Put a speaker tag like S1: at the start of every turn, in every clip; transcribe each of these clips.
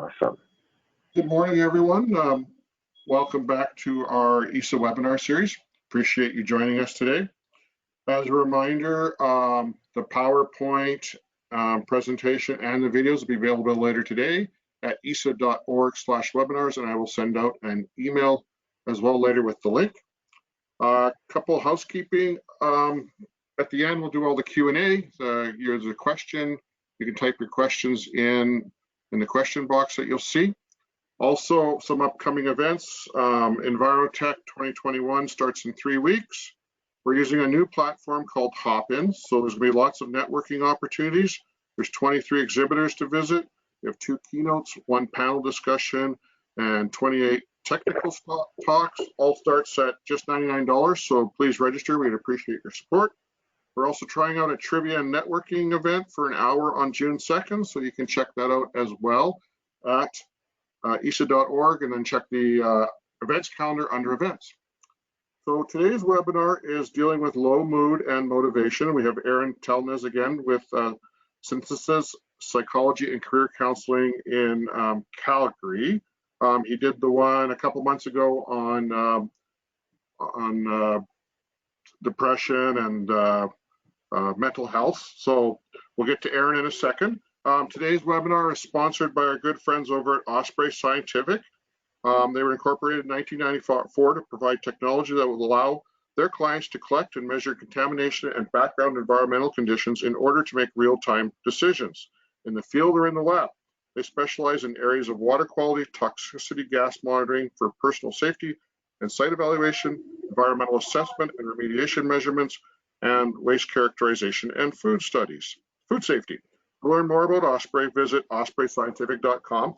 S1: Awesome.
S2: Good morning, everyone. Welcome back to our ESA webinar series. Appreciate you joining us today. As a reminder, the PowerPoint presentation and the videos will be available later today at esa.org/webinars, and I will send out an email as well later with the link. A couple housekeeping. At the end, we'll do all the Q&A. Here's a question. You can type your questions in the question box that you'll see. Also, some upcoming events. EnviroTech 2021 starts in 3 weeks. We're using a new platform called Hopin, so there's going to be lots of networking opportunities. There's 23 exhibitors to visit. We have 2 keynotes, 1 panel discussion, and 28 technical talks. All starts at just $99, so please register. We'd appreciate your support. We're also trying out a trivia and networking event for an hour on June 2nd, so you can check that out as well at esa.org, and then check the events calendar under events. So today's webinar is dealing with low mood and motivation. We have Aaron Telnez again with Synthesis Psychology and Career Counseling in Calgary. He did the one a couple months ago on depression and mental health. So we'll get to Aaron in a second. Today's webinar is sponsored by our good friends over at Osprey Scientific. They were incorporated in 1994 to provide technology that will allow their clients to collect and measure contamination and background environmental conditions in order to make real-time decisions in the field or in the lab. They specialize in areas of water quality, toxicity, gas monitoring for personal safety and site evaluation, environmental assessment and remediation measurements, and waste characterization and food studies, food safety. To learn more about Osprey, visit ospreyscientific.com.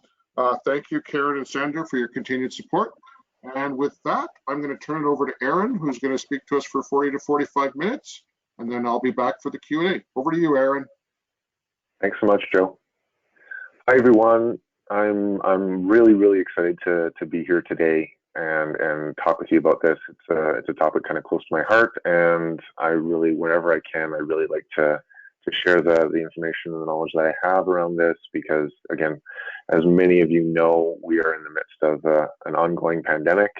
S2: Thank you, Karen and Sandra, for your continued support. And with that, I'm going to turn it over to Aaron, who's going to speak to us for 40 to 45 minutes, and then I'll be back for the Q&A. Over to you, Aaron.
S1: Thanks so much, Joe. Hi, everyone. I'm really excited to be here today and talk with you about this. It's a topic kind of close to my heart, and I really, whenever I can, I really like to share the information and the knowledge that I have around this, because again, as many of you know, we are in the midst of an ongoing pandemic.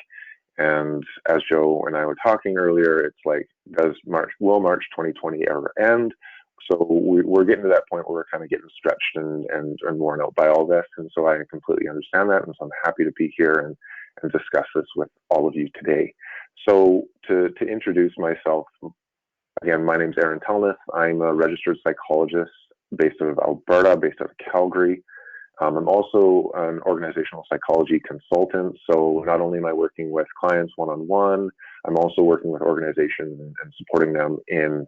S1: And as Joe and I were talking earlier, it's like, will March 2020 ever end? So we're getting to that point where we're kind of getting stretched and worn out by all this. And so I completely understand that. And so I'm happy to be here and discuss this with all of you today. So to introduce myself, again, my name's Aaron Telnez. I'm a registered psychologist based out of Alberta, based out of Calgary. I'm also an organizational psychology consultant. So not only am I working with clients one-on-one, I'm also working with organizations and supporting them in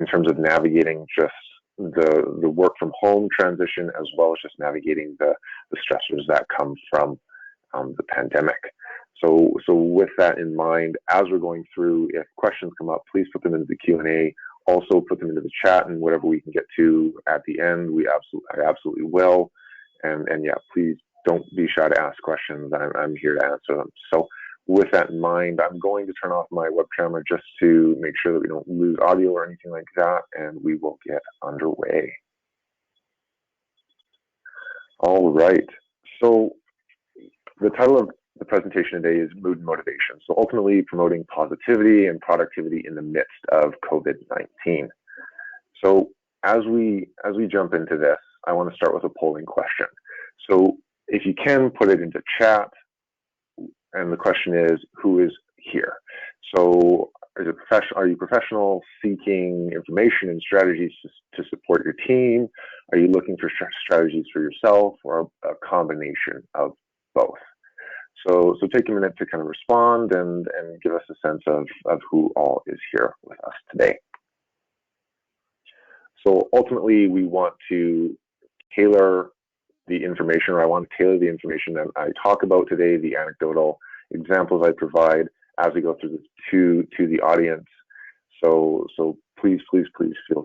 S1: terms of navigating just the work from home transition, as well as just navigating the stressors that come from the pandemic. So with that in mind, as we're going through, if questions come up, please put them into the Q&A. Also put them into the chat, and whatever we can get to at the end, I absolutely will. And yeah, please don't be shy to ask questions. I'm here to answer them. So with that in mind, I'm going to turn off my web camera just to make sure that we don't lose audio or anything like that, and we will get underway. All right. So the title of the presentation today is Mood and Motivation. So ultimately promoting positivity and productivity in the midst of COVID-19. So as we jump into this, I want to start with a polling question. So if you can put it into chat, and the question is, who is here? So are you professional, seeking information and strategies to support your team? Are you looking for strategies for yourself, or a combination of both? So take a minute to kind of respond and give us a sense of who all is here with us today. So ultimately, we want to tailor the information, or I want to tailor the information that I talk about today, the anecdotal examples I provide as we go through this to the audience. So please feel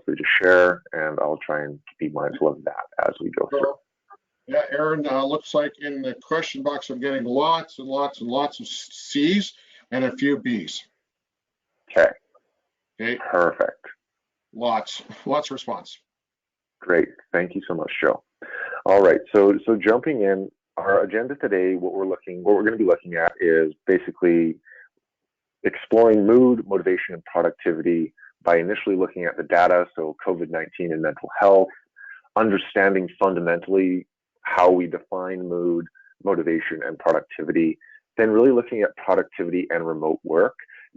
S1: free to share, and I'll try and be mindful of that as we go through.
S2: Yeah, Aaron, looks like in the question box I'm getting lots and lots of C's and a few B's.
S1: Okay.
S2: Okay.
S1: Perfect.
S2: Lots response.
S1: Great. Thank you so much, Joe. All right. So jumping in, our agenda today, what we're going to be looking at is basically exploring mood, motivation, and productivity by initially looking at the data, so COVID-19 and mental health, understanding fundamentally how we define mood, motivation, and productivity, then really looking at productivity and remote work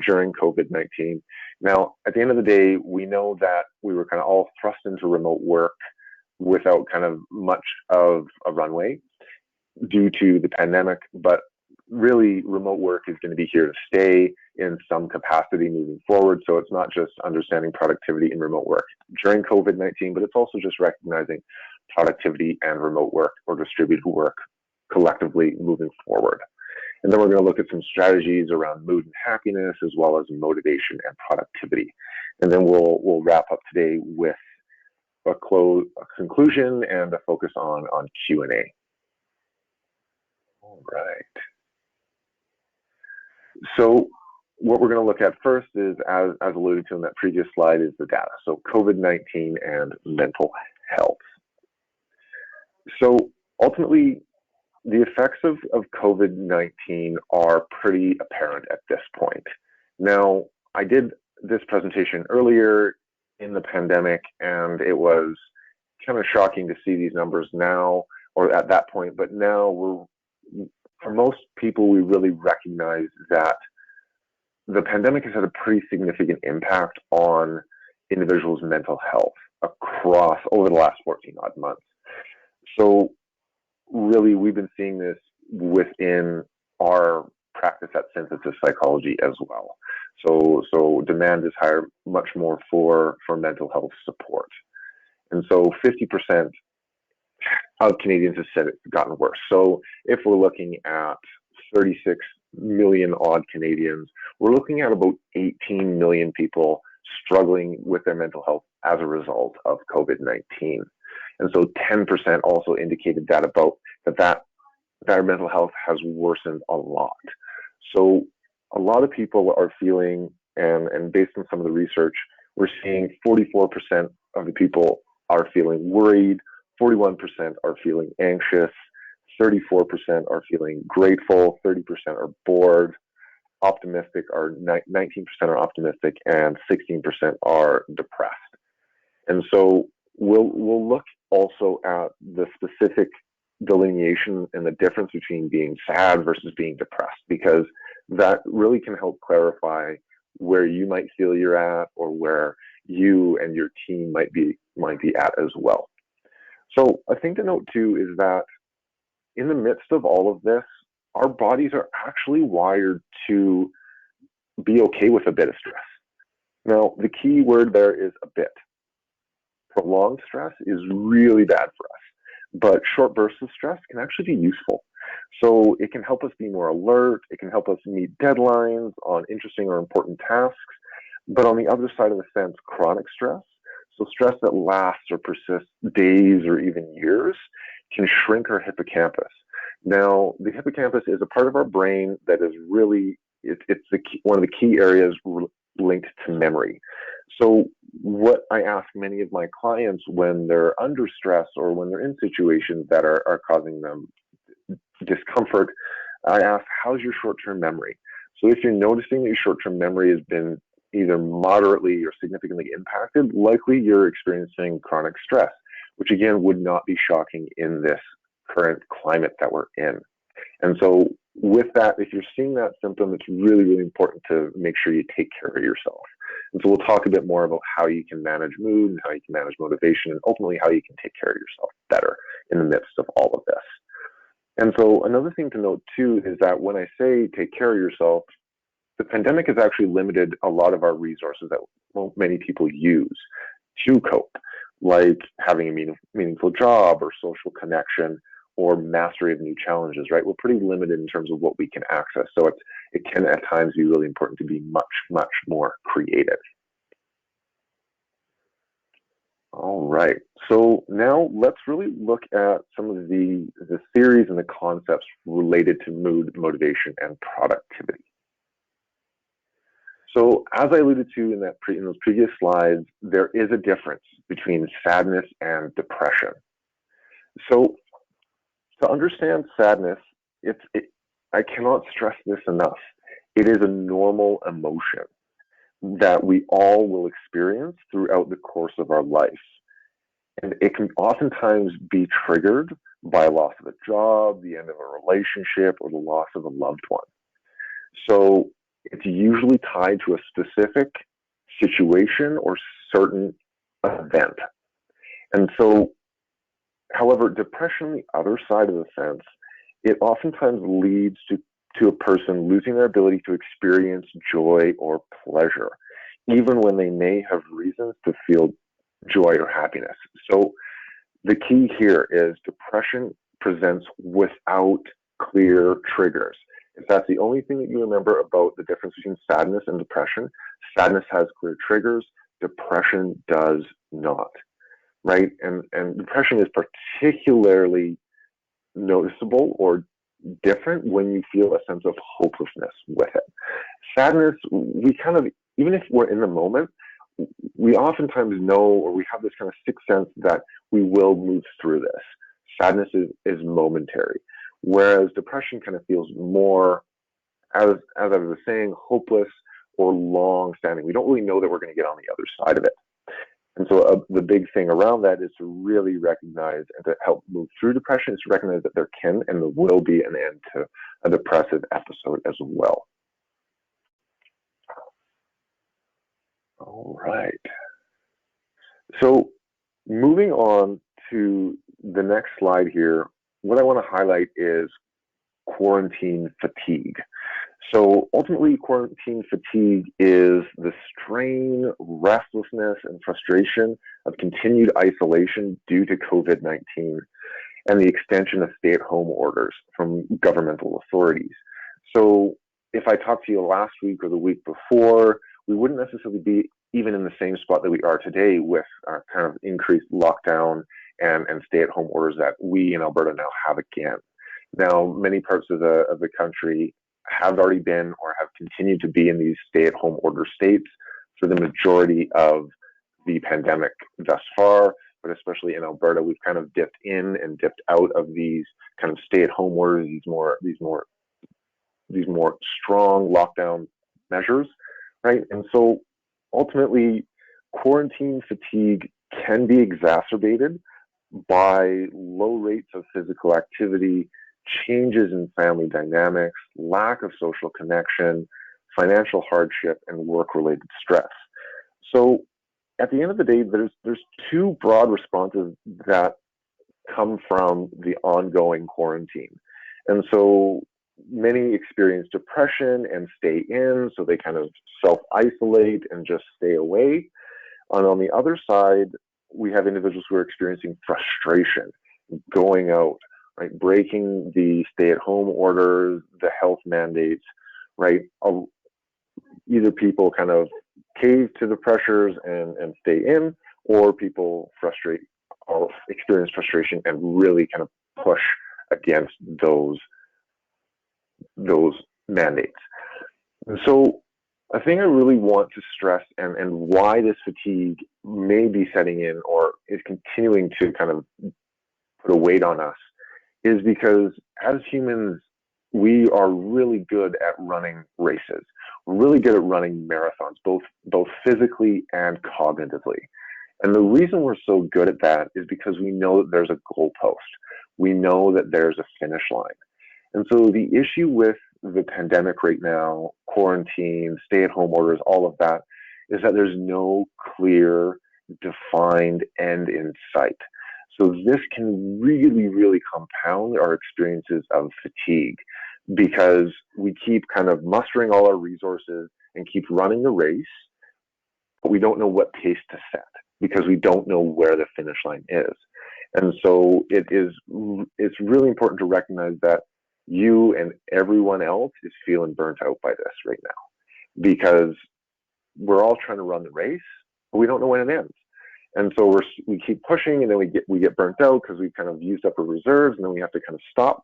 S1: during COVID-19. Now, at the end of the day, we know that we were kind of all thrust into remote work without kind of much of a runway due to the pandemic, but really remote work is going to be here to stay in some capacity moving forward. So it's not just understanding productivity in remote work during COVID-19, but it's also just recognizing productivity and remote work or distributed work collectively moving forward. And then we're going to look at some strategies around mood and happiness, as well as motivation and productivity. And then we'll wrap up today with a conclusion and a focus on Q&A. All right. So what we're going to look at first is, as alluded to in that previous slide, is the data. So COVID-19 and mental health. So ultimately, the effects of COVID-19 are pretty apparent at this point. Now, I did this presentation earlier in the pandemic, and it was kind of shocking to see these numbers now, or at that point, but now for most people, we really recognize that the pandemic has had a pretty significant impact on individuals' mental health across over the last 14 odd months. So really, we've been seeing this within our practice at Synthesis Psychology as well. So demand is higher, much more for mental health support. And so 50% of Canadians have said it's gotten worse. So if we're looking at 36 million odd Canadians, we're looking at about 18 million people struggling with their mental health as a result of COVID-19. And so 10% also indicated that their mental health has worsened a lot. So a lot of people are feeling, and based on some of the research, we're seeing 44% of the people are feeling worried, 41% are feeling anxious, 34% are feeling grateful, 30% are bored, optimistic are 19% are optimistic, and 16% are depressed. And so we'll look also at the specific delineation and the difference between being sad versus being depressed, because that really can help clarify where you might feel you're at, or where you and your team might be at as well. So a thing to note too is that in the midst of all of this, our bodies are actually wired to be okay with a bit of stress. Now, the key word there is a bit. Prolonged stress is really bad for us, but short bursts of stress can actually be useful. So it can help us be more alert. It can help us meet deadlines on interesting or important tasks. But on the other side of the fence, chronic stress, so stress that lasts or persists days or even years, can shrink our hippocampus. Now, the hippocampus is a part of our brain that is really, it's one of the key areas linked to memory. So what I ask many of my clients when they're under stress or when they're in situations that are causing them discomfort, I ask, how's your short-term memory? So if you're noticing that your short-term memory has been either moderately or significantly impacted, likely you're experiencing chronic stress, which again would not be shocking in this current climate that we're in. And so with that, if you're seeing that symptom, it's really, really important to make sure you take care of yourself. And so we'll talk a bit more about how you can manage mood and how you can manage motivation, and ultimately how you can take care of yourself better in the midst of all of this. And so another thing to note too is that when I say take care of yourself, the pandemic has actually limited a lot of our resources that many people use to cope, like having a meaningful job or social connection or mastery of new challenges, right? We're pretty limited in terms of what we can access. So it can at times be really important to be much, much more creative. All right, so now let's really look at some of the theories and the concepts related to mood, motivation, and productivity. So as I alluded to in those previous slides, there is a difference between sadness and depression. So To understand sadness, I cannot stress this enough. It is a normal emotion that we all will experience throughout the course of our life. And it can oftentimes be triggered by a loss of a job, the end of a relationship, or the loss of a loved one. So it's usually tied to a specific situation or certain event. And so, however, depression, the other side of the fence, it oftentimes leads to a person losing their ability to experience joy or pleasure, even when they may have reasons to feel joy or happiness. So the key here is depression presents without clear triggers. If that's the only thing that you remember about the difference between sadness and depression, sadness has clear triggers, depression does not, right? And depression is particularly noticeable or different when you feel a sense of hopelessness with it. Sadness, we kind of, even if we're in the moment, we oftentimes know, or we have this kind of sixth sense that we will move through this. Sadness is momentary, whereas depression kind of feels more, as I was saying, hopeless or long-standing. We don't really know that we're going to get on the other side of it. And so the big thing around that is to really recognize and to help move through depression is to recognize that there can and there will be an end to a depressive episode as well. All right. So moving on to the next slide here, what I want to highlight is quarantine fatigue. So ultimately, quarantine fatigue is the strain, restlessness, and frustration of continued isolation due to COVID-19 and the extension of stay-at-home orders from governmental authorities. So if I talked to you last week or the week before, we wouldn't necessarily be even in the same spot that we are today with kind of increased lockdown and stay-at-home orders that we in Alberta now have again. Now, many parts of the country have already been or have continued to be in these stay-at-home order states for the majority of the pandemic thus far, but especially in Alberta, we've kind of dipped in and dipped out of these kind of stay-at-home orders, these more strong lockdown measures, right? And so ultimately, quarantine fatigue can be exacerbated by low rates of physical activity, changes in family dynamics, lack of social connection, financial hardship, and work-related stress. So at the end of the day, there's two broad responses that come from the ongoing quarantine. And so many experience depression and stay in, so they kind of self-isolate and just stay away. And on the other side, we have individuals who are experiencing frustration, going out, right, breaking the stay-at-home orders, the health mandates, right? Either people kind of cave to the pressures and stay in, or people experience frustration and really kind of push against those mandates. And so a thing I really want to stress and why this fatigue may be setting in or is continuing to kind of put a weight on us is because as humans, we are really good at running races. We're really good at running marathons, both physically and cognitively. And the reason we're so good at that is because we know that there's a goalpost. We know that there's a finish line. And so the issue with the pandemic right now, quarantine, stay-at-home orders, all of that, is that there's no clear, defined end in sight. So this can really, really compound our experiences of fatigue because we keep kind of mustering all our resources and keep running the race, but we don't know what pace to set because we don't know where the finish line is. And so it's really important to recognize that you and everyone else is feeling burnt out by this right now because we're all trying to run the race, but we don't know when it ends. And so we keep pushing, and then we get burnt out because we've kind of used up our reserves, and then we have to kind of stop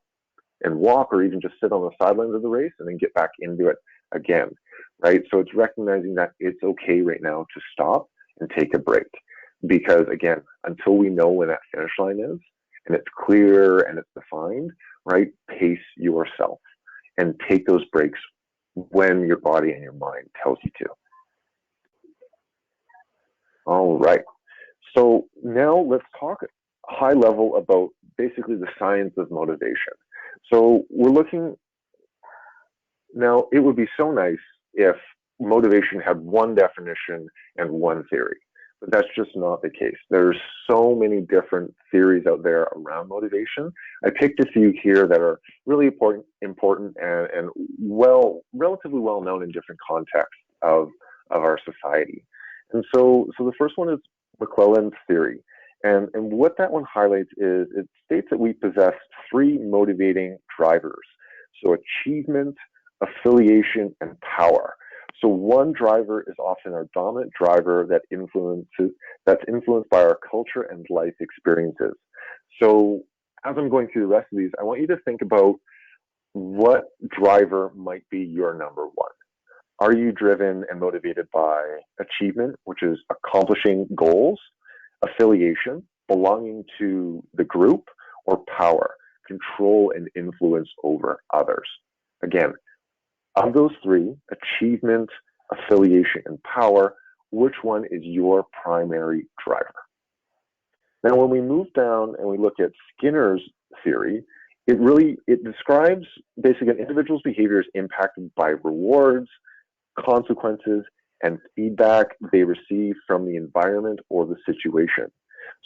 S1: and walk or even just sit on the sidelines of the race and then get back into it again, right? So it's recognizing that it's okay right now to stop and take a break because, again, until we know when that finish line is and it's clear and it's defined, right? Pace yourself and take those breaks when your body and your mind tells you to. All right. So now let's talk high level about basically the science of motivation. So we're looking now, it would be so nice if motivation had one definition and one theory, but that's just not the case. There's so many different theories out there around motivation. I picked a few here that are really important and relatively well known in different contexts of our society. And so the first one is McClelland's theory. And what that one highlights is it states that we possess three motivating drivers. So achievement, affiliation, and power. So one driver is often our dominant driver that's influenced by our culture and life experiences. So as I'm going through the rest of these, I want you to think about what driver might be your number one. Are you driven and motivated by achievement, which is accomplishing goals, affiliation, belonging to the group, or power, control and influence over others? Again, of those three, achievement, affiliation, and power, which one is your primary driver? Now, when we move down and we look at Skinner's theory, it describes basically an individual's behavior is impacted by rewards, consequences, and feedback they receive from the environment or the situation.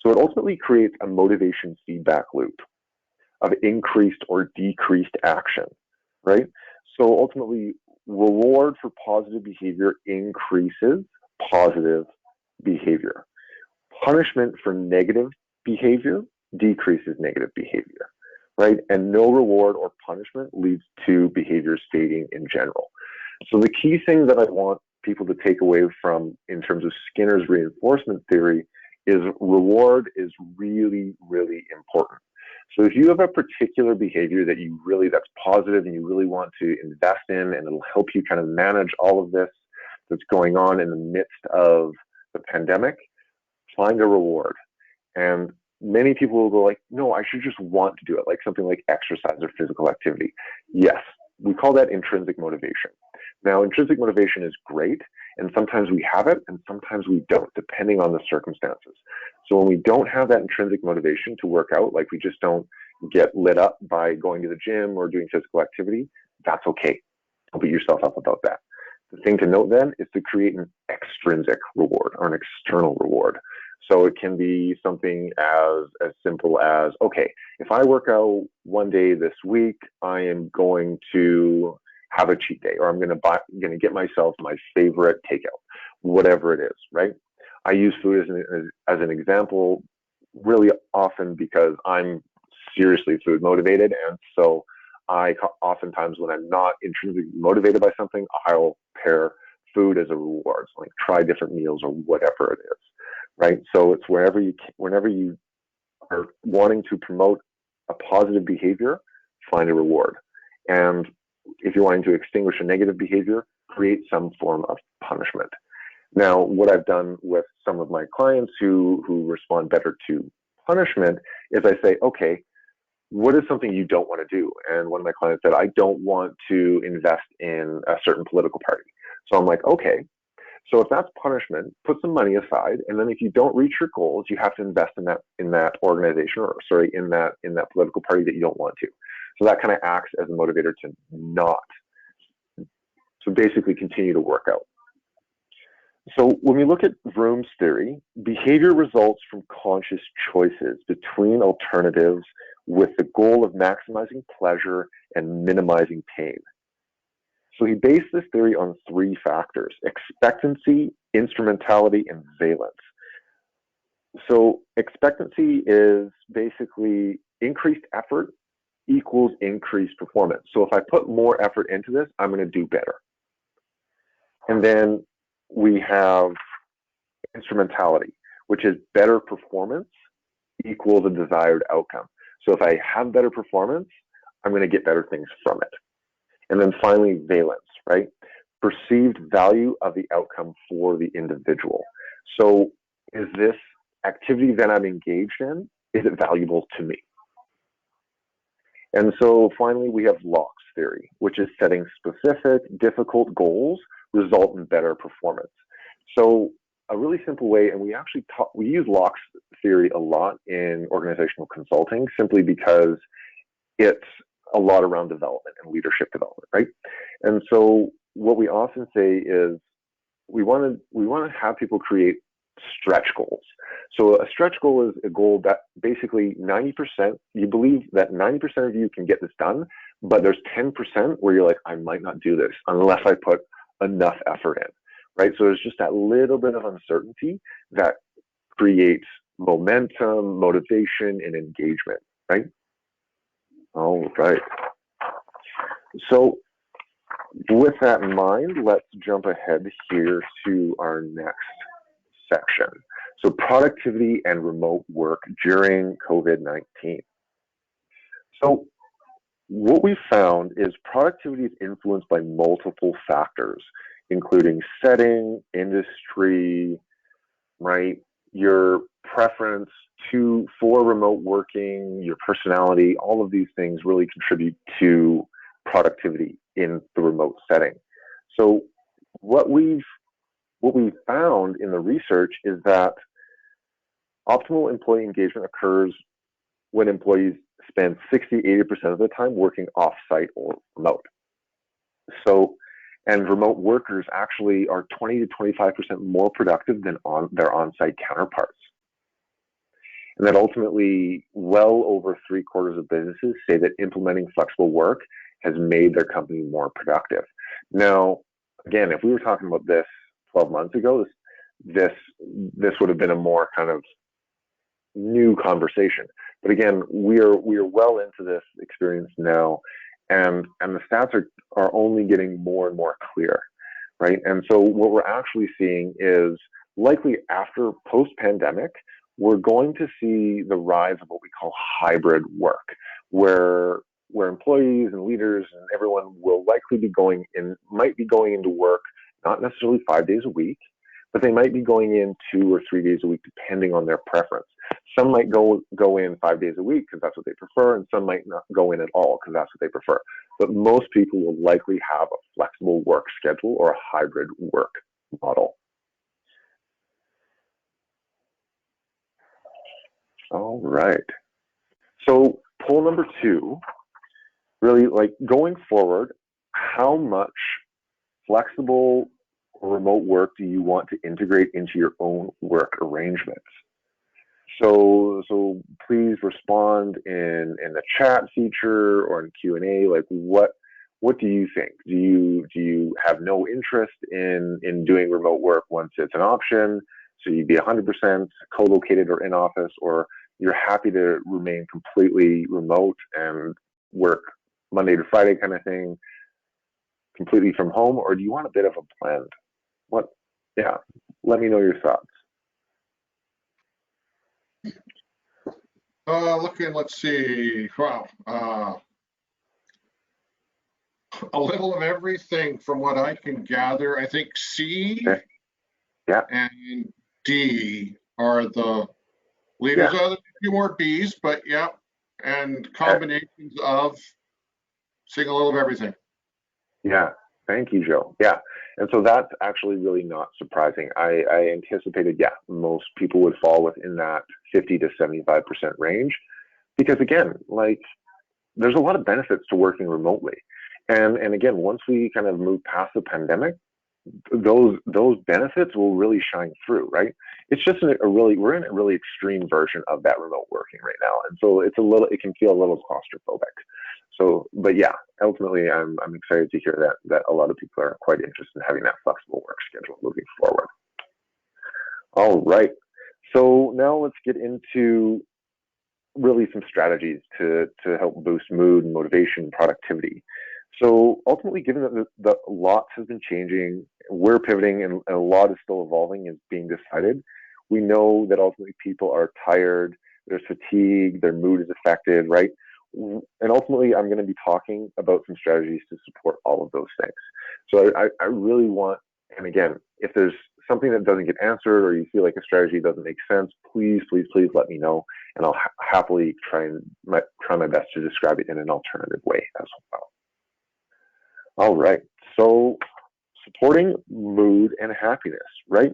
S1: So it ultimately creates a motivation feedback loop of increased or decreased action, right? So ultimately, reward for positive behavior increases positive behavior. Punishment for negative behavior decreases negative behavior, right? And no reward or punishment leads to behavior fading in general. So the key thing that I want people to take away from in terms of Skinner's reinforcement theory is reward is really, really important. So if you have a particular behavior that's positive and you really want to invest in, and it'll help you kind of manage all of this that's going on in the midst of the pandemic, find a reward. And many people will go like, no, I should just want to do it, like something like exercise or physical activity. Yes, we call that intrinsic motivation. Now, intrinsic motivation is great, and sometimes we have it and sometimes we don't, depending on the circumstances. So when we don't have that intrinsic motivation to work out, like we just don't get lit up by going to the gym or doing physical activity, that's okay. Don't beat yourself up about that. The thing to note then is to create an extrinsic reward or an external reward. So it can be something as simple as, okay, if I work out one day this week, I am going to have a cheat day, or I'm going to get myself my favorite takeout, whatever it is, right? I use food as an example really often because I'm seriously food motivated, and so I oftentimes, when I'm not intrinsically motivated by something, I'll pair food as a reward, so like try different meals or whatever it is, right? So it's whenever you are wanting to promote a positive behavior, find a reward. And if you're wanting to extinguish a negative behavior, create some form of punishment. Now, what I've done with some of my clients who respond better to punishment is I say, okay, what is something you don't want to do? And one of my clients said, I don't want to invest in a certain political party. So I'm like, okay, so if that's punishment, put some money aside, and then if you don't reach your goals, you have to invest in that organization, or sorry, in that political party that you don't want to. So that kind of acts as a motivator to not, so basically continue to work out. So when we look at Vroom's theory, behavior results from conscious choices between alternatives with the goal of maximizing pleasure and minimizing pain. So he based this theory on three factors: expectancy, instrumentality, and valence. So expectancy is basically increased effort equals increased performance. So if I put more effort into this, I'm going to do better. And then we have instrumentality, which is better performance equals a desired outcome. So if I have better performance, I'm going to get better things from it. And then finally, valence, right? Perceived value of the outcome for the individual. So is this activity that I'm engaged in, is it valuable to me? And so finally, we have LOX theory, which is setting specific, difficult goals result in better performance. So a really simple way, and we use LOX theory a lot in organizational consulting simply because it's a lot around development and leadership development, right? And so what we often say is we want to have people create stretch goals. So a stretch goal is a goal that basically 90%, you believe that 90% of you can get this done, but there's 10% where you're like, I might not do this unless I put enough effort in, right? So there's just that little bit of uncertainty that creates momentum, motivation, and engagement, right? All right. So with that in mind, let's jump ahead here to our next section. So productivity and remote work during COVID-19. So what we found is productivity is influenced by multiple factors, including setting, industry, right? Your preference for remote working, your personality, all of these things really contribute to productivity in the remote setting. So what we found in the research is that optimal employee engagement occurs when employees spend 60-80% of the time working off-site or remote. So, and remote workers actually are 20 to 25% more productive than their on-site counterparts. And that ultimately, well over 3/4 of businesses say that implementing flexible work has made their company more productive. Now, again, if we were talking about this 12 months ago, this would have been a more kind of new conversation. But again, we are well into this experience now, and the stats are only getting more and more clear, right? And so what we're actually seeing is likely after post-pandemic, we're going to see the rise of what we call hybrid work, where employees and leaders and everyone will likely might be going into work, not necessarily 5 days a week, but they might be going in 2 or 3 days a week, depending on their preference. Some might go in 5 days a week because that's what they prefer, and some might not go in at all because that's what they prefer. But most people will likely have a flexible work schedule or a hybrid work model. All right. So poll number 2, really like going forward, how much flexible or remote work do you want to integrate into your own work arrangements? So please respond in the chat feature or in Q&A. Like what do you think? Do you have no interest in doing remote work once it's an option? So you'd be 100% co-located or in office, or you're happy to remain completely remote and work Monday to Friday kind of thing, completely from home, or do you want a bit of a blend? Let me know your thoughts.
S2: Let's see. Wow. A little of everything from what I can gather. I think C and D are the leaders. There's a few more B's, but yeah. And combinations of seeing a little of everything.
S1: Yeah. Thank you, Joe. Yeah. And so that's actually really not surprising. I anticipated, most people would fall within that 50 to 75% range because again, like there's a lot of benefits to working remotely. And again, once we kind of move past the pandemic, those benefits will really shine through, right? It's just we're in a really extreme version of that remote working right now. And so it can feel a little claustrophobic. So, but yeah, ultimately, I'm excited to hear that a lot of people are quite interested in having that flexible work schedule moving forward. All right. So now let's get into really some strategies to help boost mood and motivation and productivity. So ultimately, given that the lots has been changing, we're pivoting, and a lot is still evolving, is being decided. We know that ultimately people are tired, there's fatigue, their mood is affected, right? And ultimately, I'm going to be talking about some strategies to support all of those things. So I really want, and again, if there's something that doesn't get answered, or you feel like a strategy doesn't make sense, please let me know, and I'll happily try my best to describe it in an alternative way as well. All right, so supporting mood and happiness, right?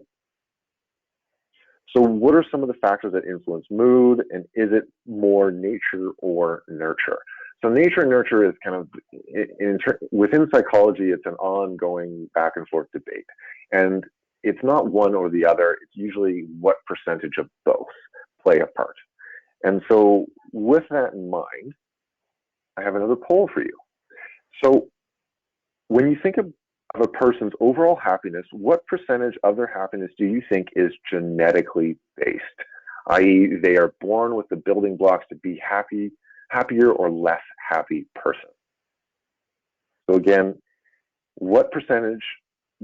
S1: So what are some of the factors that influence mood, and is it more nature or nurture? So nature and nurture is kind of, within psychology, it's an ongoing back and forth debate. And it's not one or the other, it's usually what percentage of both play a part. And so with that in mind, I have another poll for you. So when you think of a person's overall happiness, what percentage of their happiness do you think is genetically based? I.e., they are born with the building blocks to be happier or less happy person. So again, what percentage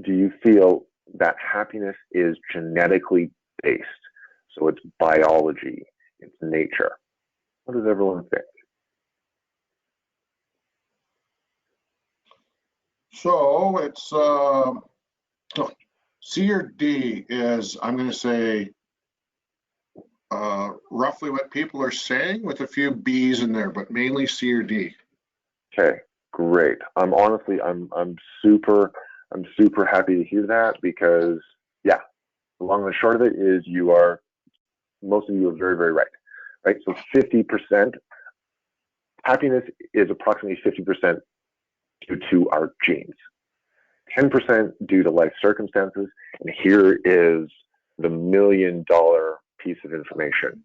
S1: do you feel that happiness is genetically based? So it's biology, it's nature. What does everyone think?
S2: So it's C or D is, I'm going to say, roughly what people are saying, with a few B's in there, but mainly C or D.
S1: Okay, great. I'm super happy to hear that, because yeah, the long and the short of it is most of you are very, very right. Right? So 50%, happiness is approximately 50% due to our genes, 10% due to life circumstances, and here is the $1 million piece of information.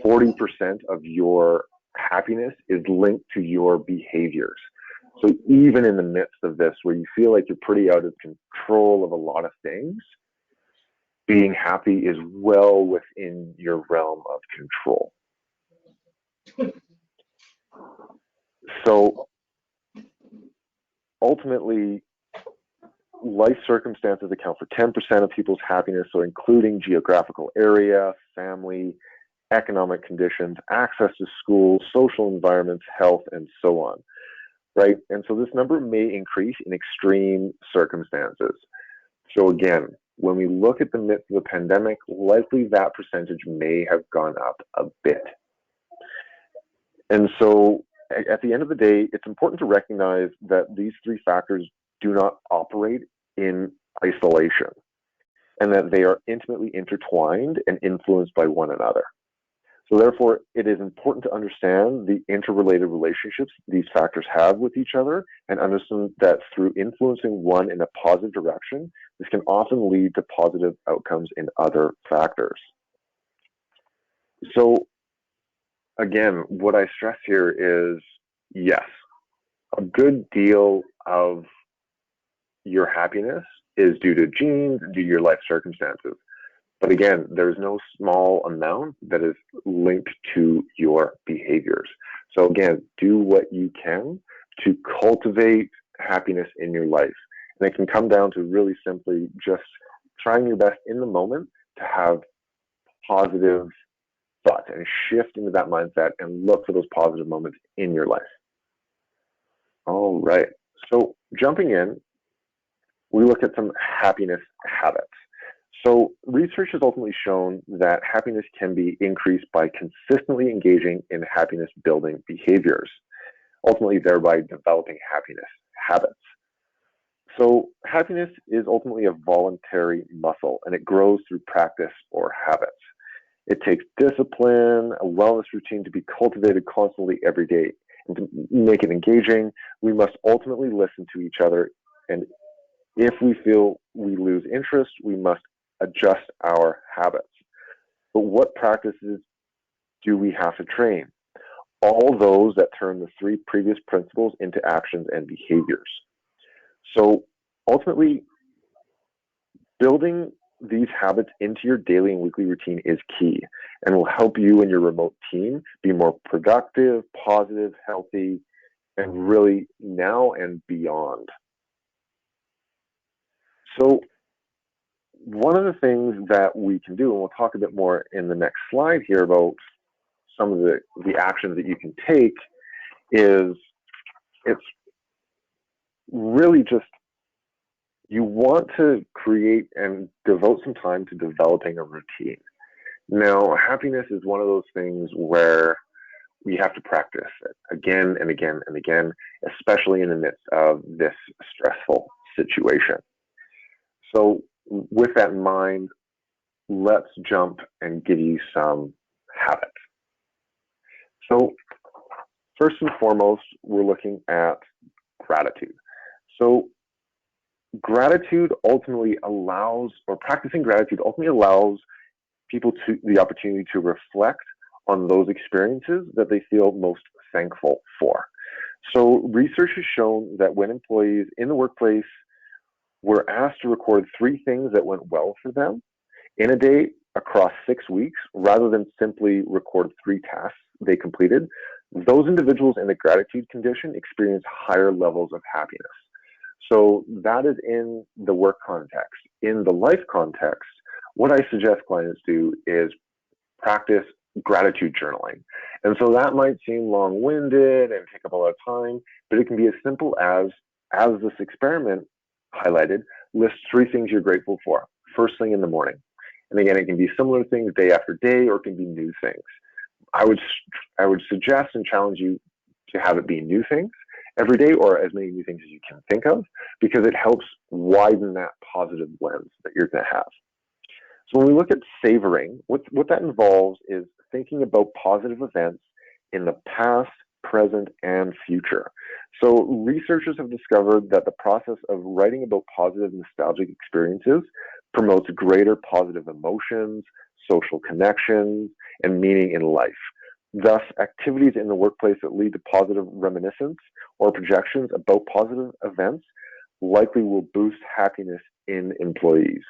S1: 40% of your happiness is linked to your behaviors. So even in the midst of this, where you feel like you're pretty out of control of a lot of things, being happy is well within your realm of control. So ultimately, life circumstances account for 10% of people's happiness, so including geographical area, family, economic conditions, access to schools, social environments, health, and so on, right? And so this number may increase in extreme circumstances. So again, when we look at the midst of the pandemic, likely that percentage may have gone up a bit. And so at the end of the day, it's important to recognize that these three factors do not operate in isolation, and that they are intimately intertwined and influenced by one another. So therefore, it is important to understand the interrelated relationships these factors have with each other, and understand that through influencing one in a positive direction, this can often lead to positive outcomes in other factors. So again, what I stress here is, yes, a good deal of your happiness is due to genes, due to your life circumstances. But again, there's no small amount that is linked to your behaviors. So again, do what you can to cultivate happiness in your life. And it can come down to really simply just trying your best in the moment to have positive thoughts and shift into that mindset and look for those positive moments in your life. All right. So jumping in, we look at some happiness habits. So research has ultimately shown that happiness can be increased by consistently engaging in happiness building behaviors, ultimately thereby developing happiness habits. So happiness is ultimately a voluntary muscle, and it grows through practice or habits. It takes discipline, a wellness routine to be cultivated constantly every day. And to make it engaging, we must ultimately listen to each other, and if we feel we lose interest, we must adjust our habits. But what practices do we have to train? All those that turn the three previous principles into actions and behaviors. So ultimately, building these habits into your daily and weekly routine is key, and will help you and your remote team be more productive, positive, healthy, and really now and beyond. So one of the things that we can do, and we'll talk a bit more in the next slide here about some of the actions that you can take, is it's really just you want to create and devote some time to developing a routine. Now, happiness is one of those things where we have to practice it again and again and again, especially in the midst of this stressful situation. So, with that in mind, let's jump and give you some habits. So, first and foremost, we're looking at gratitude. So, gratitude ultimately allows, or practicing gratitude ultimately allows people to the opportunity to reflect on those experiences that they feel most thankful for. So research has shown that when employees in the workplace were asked to record 3 things that went well for them in a day across 6 weeks, rather than simply record 3 tasks they completed, those individuals in the gratitude condition experience higher levels of happiness. So that is in the work context. In the life context, what I suggest clients do is practice gratitude journaling. And so that might seem long-winded and take up a lot of time, but it can be as simple as this experiment highlighted, list 3 things you're grateful for, first thing in the morning. And again, it can be similar things day after day, or it can be new things. I would suggest and challenge you to have it be new things every day, or as many new things as you can think of, because it helps widen that positive lens that you're going to have. So when we look at savoring, what that involves is thinking about positive events in the past, present, and future. So researchers have discovered that the process of writing about positive nostalgic experiences promotes greater positive emotions, social connections, and meaning in life. Thus, activities in the workplace that lead to positive reminiscence or projections about positive events likely will boost happiness in employees.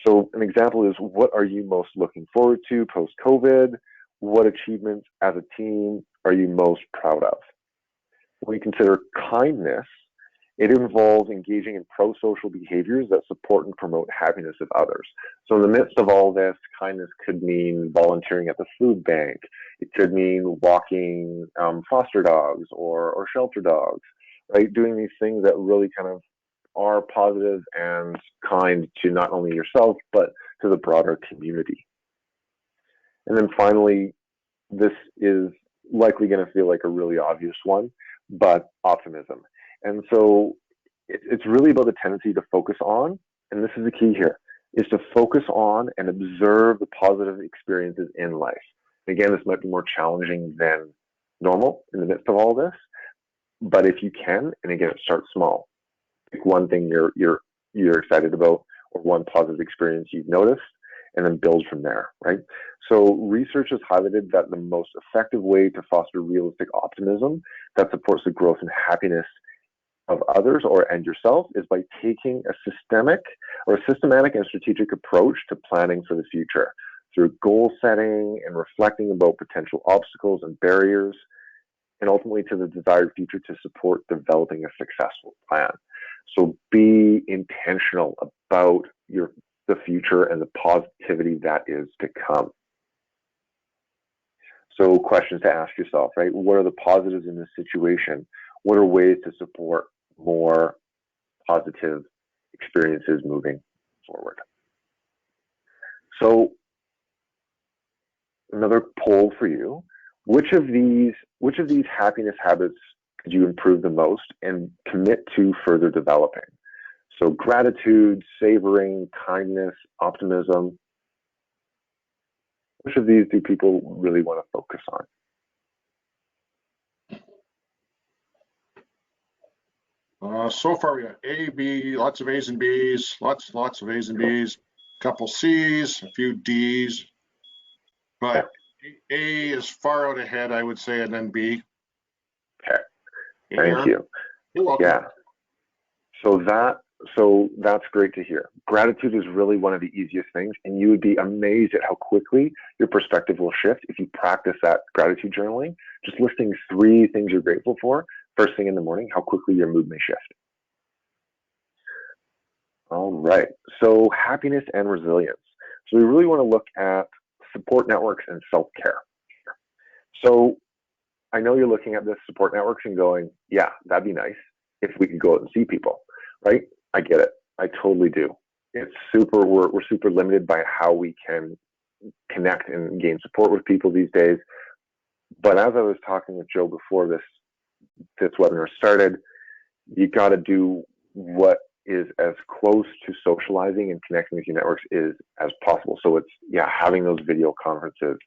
S1: So an example is, what are you most looking forward to post-COVID? What achievements as a team are you most proud of? When we consider kindness, it involves engaging in pro-social behaviors that support and promote happiness of others. So in the midst of all this, kindness could mean volunteering at the food bank. It could mean walking foster dogs or shelter dogs, right? Doing these things that really kind of are positive and kind to not only yourself, but to the broader community. And then finally, this is likely going to feel like a really obvious one, but optimism. And so it's really about the tendency to focus on, and this is the key here, is to focus on and observe the positive experiences in life. And again, this might be more challenging than normal in the midst of all this, but if you can, and again, start small. Pick one thing you're excited about, or one positive experience you've noticed, and then build from there, right? So research has highlighted that the most effective way to foster realistic optimism that supports the growth and happiness of others and yourself is by taking a systematic and strategic approach to planning for the future through goal setting and reflecting about potential obstacles and barriers, and ultimately to the desired future to support developing a successful plan. So be intentional about the future and the positivity that is to come. So questions to ask yourself, right? What are the positives in this situation? What are ways to support more positive experiences moving forward? So another poll for you. Which of these happiness habits could you improve the most and commit to further developing? So gratitude, savoring, kindness, optimism. Which of these do people really want to focus
S2: on? So far we got A, B, lots of A's and B's, lots of A's and B's, a couple C's, a few D's, but A is far out ahead, I would say, and then B.
S1: Okay, thank you.
S2: You're welcome.
S1: Yeah, so that's great to hear. Gratitude is really one of the easiest things, and you would be amazed at how quickly your perspective will shift if you practice that gratitude journaling. Just listing 3 things you're grateful for first thing in the morning, how quickly your mood may shift. All right, so happiness and resilience. So we really want to look at support networks and self-care. So I know you're looking at this support networks and going, yeah, that'd be nice if we could go out and see people, right? I get it. I totally do. It's super, we're super limited by how we can connect and gain support with people these days. But as I was talking with Joe before this webinar started, you got to do what is as close to socializing and connecting with your networks as possible. So it's, yeah, having those video conferences,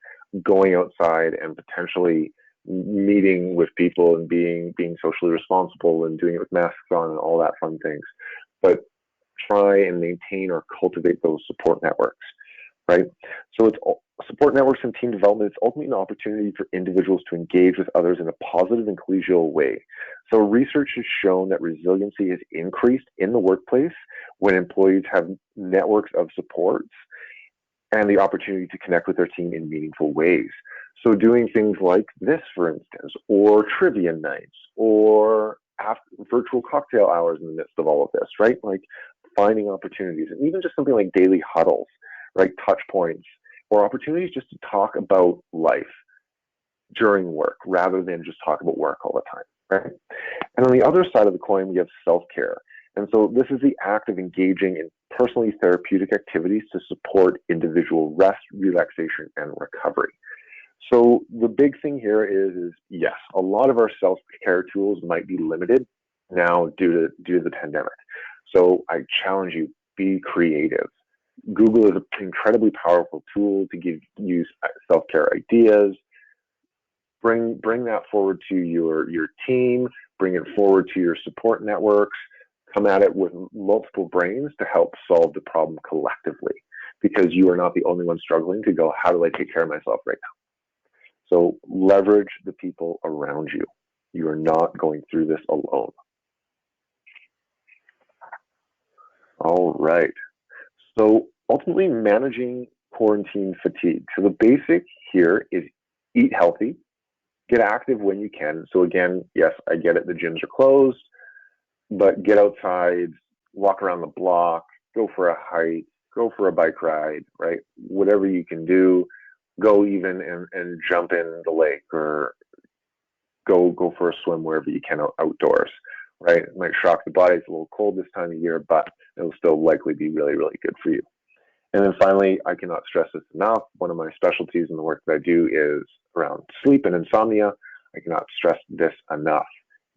S1: going outside and potentially meeting with people and being socially responsible and doing it with masks on and all that fun things. But try and maintain or cultivate those support networks, right? So it's support networks and team development. It's ultimately an opportunity for individuals to engage with others in a positive and collegial way. So research has shown that resiliency has increased in the workplace when employees have networks of supports and the opportunity to connect with their team in meaningful ways. So doing things like this, for instance, or trivia nights, or virtual cocktail hours in the midst of all of this, right? Like finding opportunities, and even just something like daily huddles, right? Touch points, or opportunities just to talk about life during work rather than just talk about work all the time, right? And on the other side of the coin, we have self-care. And so this is the act of engaging in personally therapeutic activities to support individual rest, relaxation, and recovery. So the big thing here is yes, a lot of our self-care tools might be limited now due to the pandemic. So I challenge you, be creative. Google is an incredibly powerful tool to give you self-care ideas. Bring that forward to your team, bring it forward to your support networks, come at it with multiple brains to help solve the problem collectively, because you are not the only one struggling to go, how do I take care of myself right now? So leverage the people around you. You are not going through this alone. All right. So ultimately managing quarantine fatigue. So the basic here is eat healthy, get active when you can. So again, yes, I get it, the gyms are closed, but get outside, walk around the block, go for a hike, go for a bike ride, right? Whatever you can do, go even and jump in the lake, or go for a swim wherever you can outdoors, right? It might shock the body. It's a little cold this time of year, but it'll still likely be really, really good for you. And then finally, I cannot stress this enough. One of my specialties in the work that I do is around sleep and insomnia. I cannot stress this enough.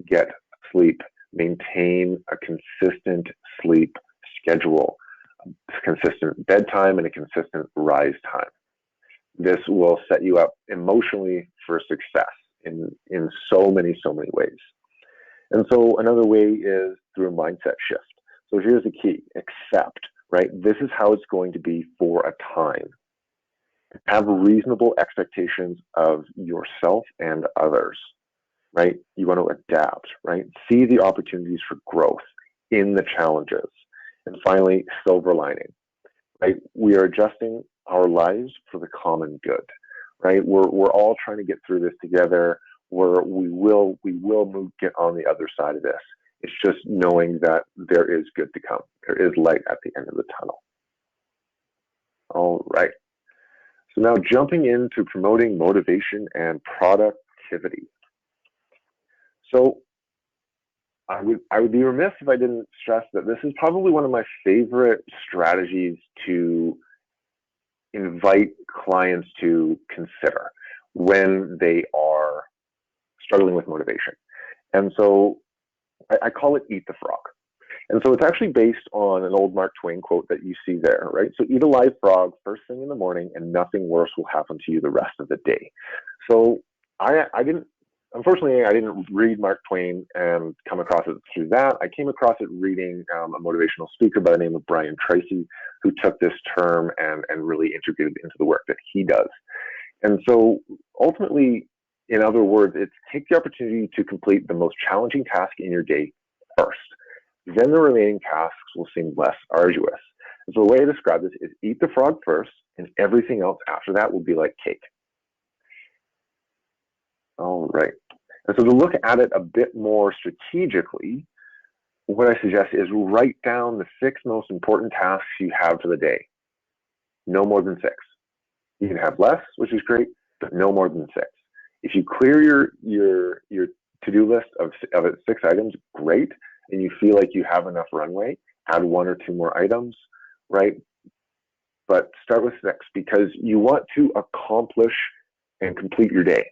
S1: Get sleep. Maintain a consistent sleep schedule, a consistent bedtime, and a consistent rise time. This will set you up emotionally for success in so many ways. And so another way is through a mindset shift. So here's the key: accept, right? This is how it's going to be for a time. Have reasonable expectations of yourself and others, right? You want to adapt, right? See the opportunities for growth in the challenges. And finally, silver lining, right? We are adjusting our lives for the common good, right? We're all trying to get through this together. We will get on the other side of this. It's just knowing that there is good to come. There is light at the end of the tunnel. All right. So now jumping into promoting motivation and productivity. So I would be remiss if I didn't stress that this is probably one of my favorite strategies to invite clients to consider when they are struggling with motivation. And so I call it eat the frog. And so it's actually based on an old Mark Twain quote that you see there, right? So eat a live frog first thing in the morning and nothing worse will happen to you the rest of the day. So unfortunately, I didn't read Mark Twain and come across it through that. I came across it reading a motivational speaker by the name of Brian Tracy, who took this term and really integrated it into the work that he does. And so ultimately, in other words, it's take the opportunity to complete the most challenging task in your day first. Then the remaining tasks will seem less arduous. And so the way I describe this is eat the frog first, and everything else after that will be like cake. All right. And so to look at it a bit more strategically, what I suggest is write down the 6 most important tasks you have for the day. No more than 6. You can have less, which is great, but no more than 6. If you clear your to-do list of 6 items, great, and you feel like you have enough runway, add 1 or 2 more items, right? But start with 6 because you want to accomplish and complete your day,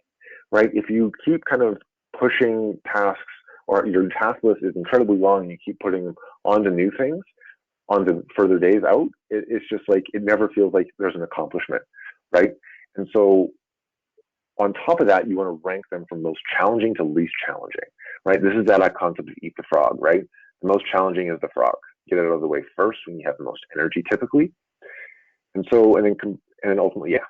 S1: right? If you keep kind of pushing tasks or your task list is incredibly long and you keep putting them onto new things, onto further days out, it's just like, it never feels like there's an accomplishment, right? And so on top of that, you want to rank them from most challenging to least challenging, right? This is that concept of eat the frog, right? The most challenging is the frog. Get it out of the way first when you have the most energy typically. And so, and then ultimately, yeah,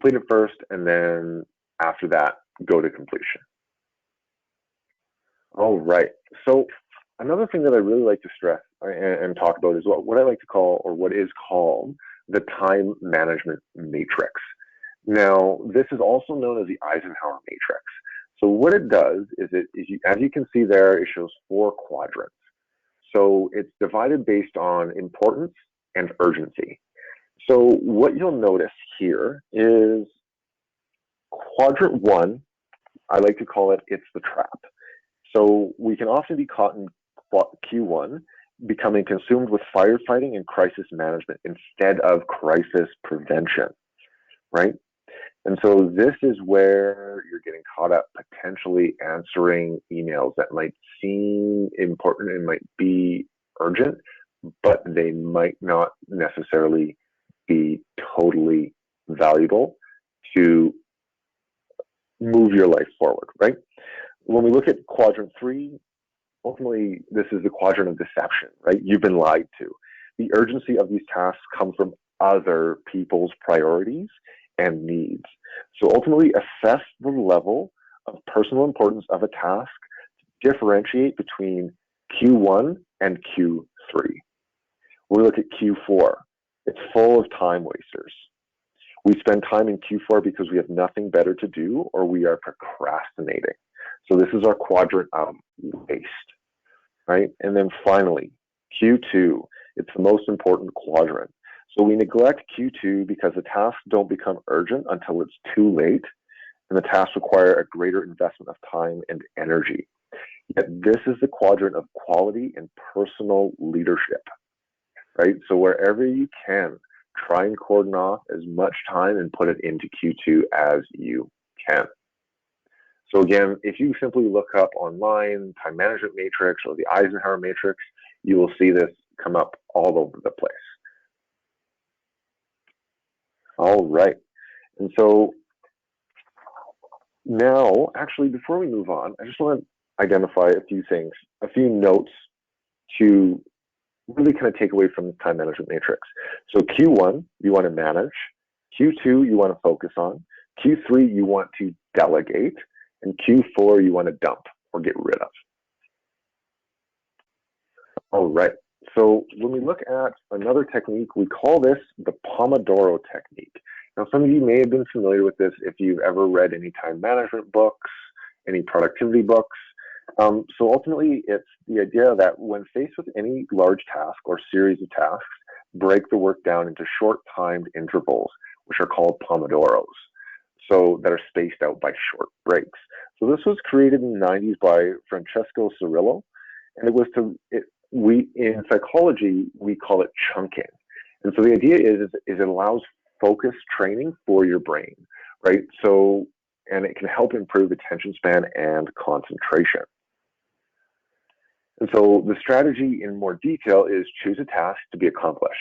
S1: complete it first, and then after that, go to completion. All right. So another thing that I really like to stress and talk about is what I like to call, or what is called, the time management matrix. Now, this is also known as the Eisenhower matrix. So what it does is as you can see there, it shows 4 quadrants. So it's divided based on importance and urgency. So what you'll notice here is quadrant 1, I like to call it, it's the trap. So we can often be caught in Q1, becoming consumed with firefighting and crisis management instead of crisis prevention, right? And so this is where you're getting caught up potentially answering emails that might seem important and might be urgent, but they might not necessarily be totally valuable to move your life forward, right? When we look at quadrant 3, ultimately, this is the quadrant of deception, right? You've been lied to. The urgency of these tasks come from other people's priorities and needs. So ultimately, assess the level of personal importance of a task to differentiate between Q1 and Q3. We look at Q4. It's full of time wasters. We spend time in Q4 because we have nothing better to do or we are procrastinating. So this is our quadrant of waste, right? And then finally, Q2, it's the most important quadrant. So we neglect Q2 because the tasks don't become urgent until it's too late, and the tasks require a greater investment of time and energy. Yet this is the quadrant of quality and personal leadership, right? So wherever you can, try and cordon off as much time and put it into Q2 as you can. So again, if you simply look up online time management matrix or the Eisenhower matrix, you will see this come up all over the place. All right. And so now, actually, before we move on, I just want to identify a few things, a few notes to really kind of take away from the time management matrix. So Q1, you want to manage. Q2, you want to focus on. Q3, you want to delegate. And Q4, you want to dump or get rid of. All right. So when we look at another technique, we call this the Pomodoro technique. Now, some of you may have been familiar with this if you've ever read any time management books, any productivity books. So ultimately, it's the idea that when faced with any large task or series of tasks, break the work down into short timed intervals, which are called Pomodoros, so that are spaced out by short breaks. So this was created in the 90s by Francesco Cirillo, and it was in psychology, we call it chunking. And so the idea is it allows focus training for your brain, right? So, and it can help improve attention span and concentration. And so the strategy in more detail is choose a task to be accomplished.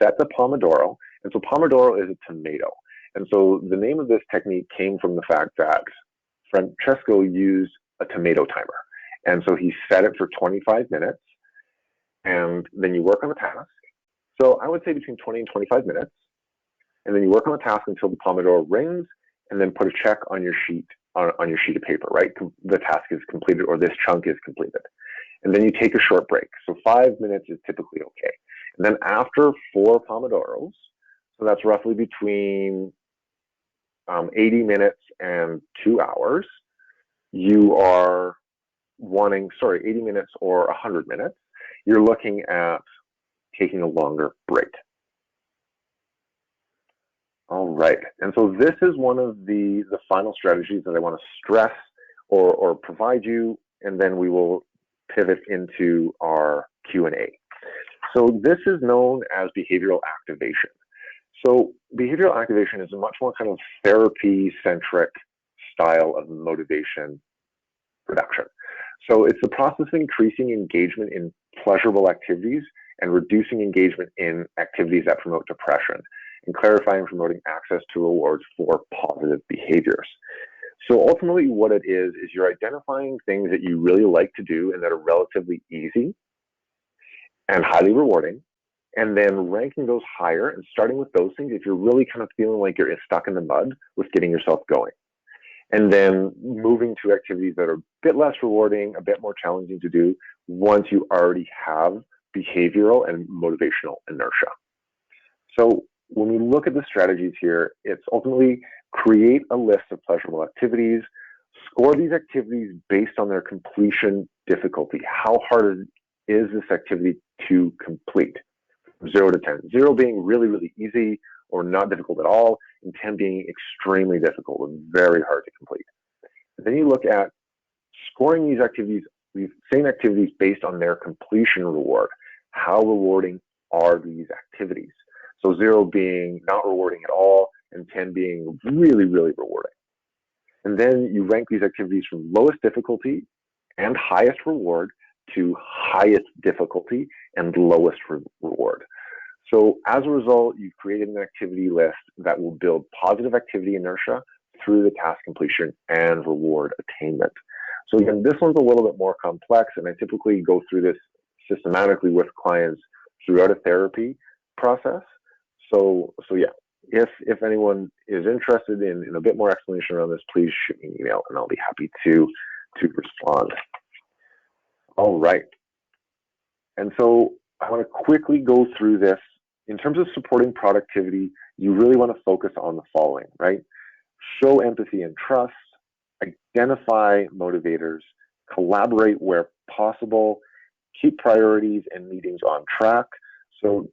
S1: Set the Pomodoro. And so Pomodoro is a tomato. And so the name of this technique came from the fact that Francesco used a tomato timer. And so he set it for 25 minutes, and then you work on the task. So I would say between 20 and 25 minutes, and then you work on the task until the Pomodoro rings, and then put a check on your sheet, on your sheet of paper, right? The task is completed, or this chunk is completed. And then you take a short break. So 5 minutes is typically okay. And then after 4 Pomodoros, so that's roughly between 80 minutes and 2 hours, you are wanting, 80 minutes or 100 minutes, you're looking at taking a longer break. All right, and so this is one of the final strategies that I want to stress or provide you, and then we will pivot into our Q&A. So this is known as behavioral activation. So behavioral activation is a much more kind of therapy-centric style of motivation production. So it's the process of increasing engagement in pleasurable activities and reducing engagement in activities that promote depression, and clarifying and promoting access to rewards for positive behaviors. So ultimately what it is you're identifying things that you really like to do and that are relatively easy and highly rewarding, and then ranking those higher and starting with those things if you're really kind of feeling like you're stuck in the mud with getting yourself going. And then moving to activities that are a bit less rewarding, a bit more challenging to do once you already have behavioral and motivational inertia. So when we look at the strategies here, it's ultimately create a list of pleasurable activities, score these activities based on their completion difficulty. How hard is this activity to complete? 0 to 10. 0 being really, really easy or not difficult at all, and 10 being extremely difficult and very hard to complete. And then you look at scoring these activities, these same activities based on their completion reward. How rewarding are these activities? So 0 being not rewarding at all, and 10 being really, really rewarding. And then you rank these activities from lowest difficulty and highest reward to highest difficulty and lowest reward. So as a result, you've created an activity list that will build positive activity inertia through the task completion and reward attainment. So again, this one's a little bit more complex, and I typically go through this systematically with clients throughout a therapy process. So yeah, if anyone is interested in a bit more explanation around this, please shoot me an email and I'll be happy to respond. All right. And so I want to quickly go through this. In terms of supporting productivity, you really want to focus on the following, right? Show empathy and trust, identify motivators, collaborate where possible, keep priorities and meetings on track. So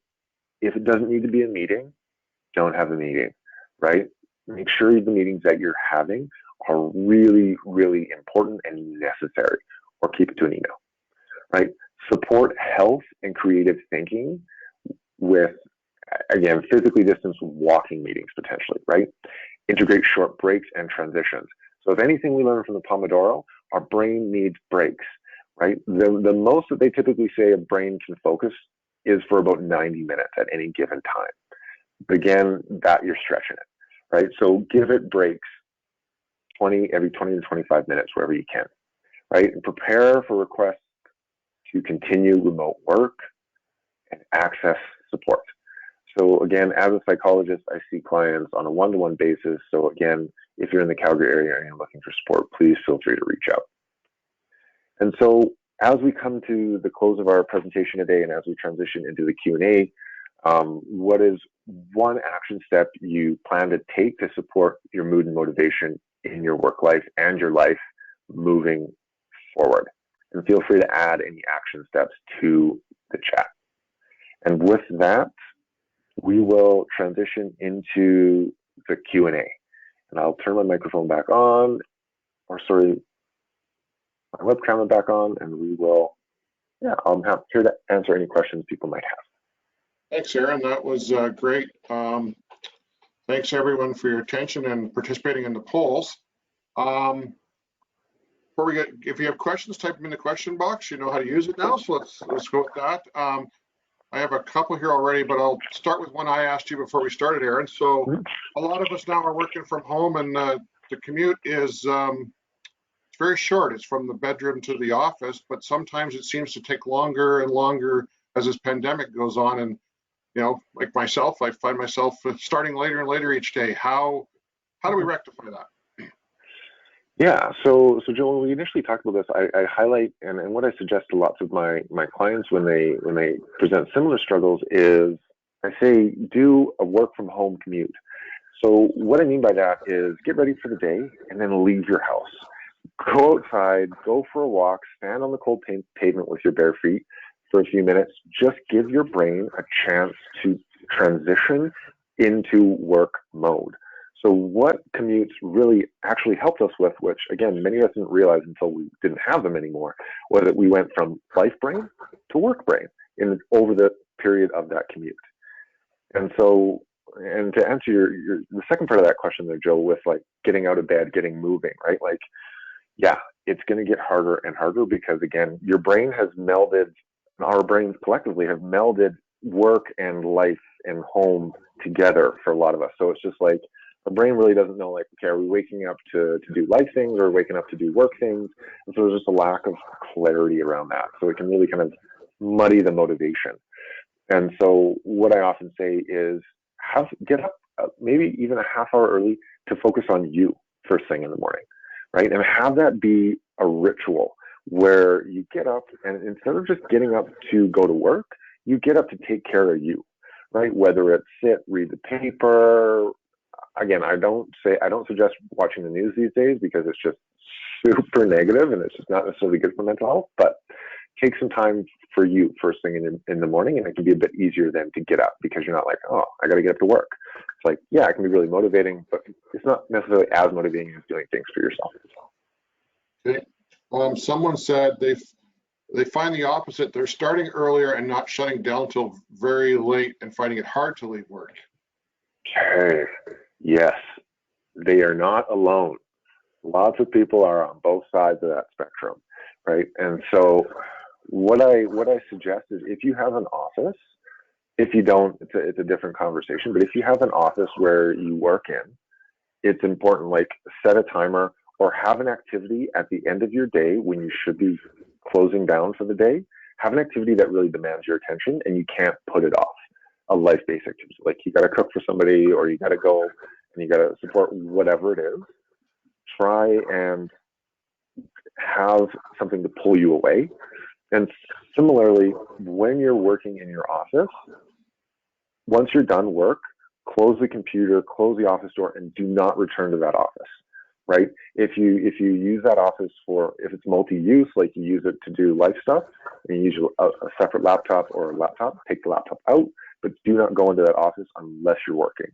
S1: if it doesn't need to be a meeting, don't have a meeting, right? Make sure the meetings that you're having are really, really important and necessary, or keep it to an email, right? Support health and creative thinking with, again, physically distanced walking meetings potentially, right? Integrate short breaks and transitions. So if anything we learn from the Pomodoro, our brain needs breaks, right? The most that they typically say a brain can focus is for about 90 minutes at any given time. But again, that you're stretching it, right? So give it breaks every 20 to 25 minutes wherever you can, right? And prepare for requests to continue remote work and access support. So again, as a psychologist, I see clients on a one-to-one basis. So again, if you're in the Calgary area and you're looking for support, please feel free to reach out. And so as we come to the close of our presentation today and as we transition into the Q&A, what is one action step you plan to take to support your mood and motivation in your work life and your life moving forward? And feel free to add any action steps to the chat. And with that, we will transition into the Q&A. And I'll turn my microphone back on, or sorry, my webcam back on, and we will, I'm here to answer any questions people might have.
S2: Thanks, Aaron. That was great. Thanks everyone for your attention and participating in the polls. Before we get, if you have questions, type them in the question box. You know how to use it now, so let's go with that. I have a couple here already, but I'll start with one I asked you before we started, Aaron. So a lot of us now are working from home, and the commute is it's very short. It's from the bedroom to the office, but sometimes it seems to take longer and longer as this pandemic goes on. And you know, like myself, I find myself starting later and later each day. How do we rectify that?
S1: Yeah, so Joe, when we initially talked about this, I highlight and what I suggest to lots of my clients when they present similar struggles is I say do a work from home commute. So what I mean by that is get ready for the day and then leave your house. Go outside, go for a walk, stand on the cold pavement with your bare feet for a few minutes. Just give your brain a chance to transition into work mode. So what commutes really actually helped us with, which again, many of us didn't realize until we didn't have them anymore, was that we went from life brain to work brain over the period of that commute. And so, and to answer the second part of that question there, Joe, with like getting out of bed, getting moving, right? Like, yeah, it's going to get harder and harder because again, your brain has melded, our brains collectively have melded work and life and home together for a lot of us. So it's just like, our brain really doesn't know, like, okay, are we waking up to do life things or waking up to do work things? And so there's just a lack of clarity around that. So it can really kind of muddy the motivation. And so what I often say is get up maybe even a half hour early to focus on you first thing in the morning, right? And have that be a ritual where you get up and instead of just getting up to go to work, you get up to take care of you, right? Whether it's sit, read the paper. Again, I don't suggest watching the news these days because it's just super negative and it's just not necessarily good for mental health, but take some time for you first thing in the morning, and it can be a bit easier then to get up because you're not like, oh, I got to get up to work. It's like, yeah, it can be really motivating, but it's not necessarily as motivating as doing things for yourself.
S2: Okay. Someone said they find the opposite. They're starting earlier and not shutting down till very late and finding it hard to leave work.
S1: Okay. Yes, they are not alone. Lots of people are on both sides of that spectrum, right? And so what I suggest is if you have an office, if you don't, it's a different conversation, but if you have an office where you work in, it's important, like set a timer or have an activity at the end of your day when you should be closing down for the day. Have an activity that really demands your attention and you can't put it off. A life-based activity, like you got to cook for somebody or you got to go and you got to support whatever it is. Try and have something to pull you away. And similarly, when you're working in your office, once you're done work, close the computer, close the office door, and do not return to that office, right? If you use that office if it's multi-use, like you use it to do life stuff, and you use a separate laptop or a laptop, take the laptop out, but do not go into that office unless you're working,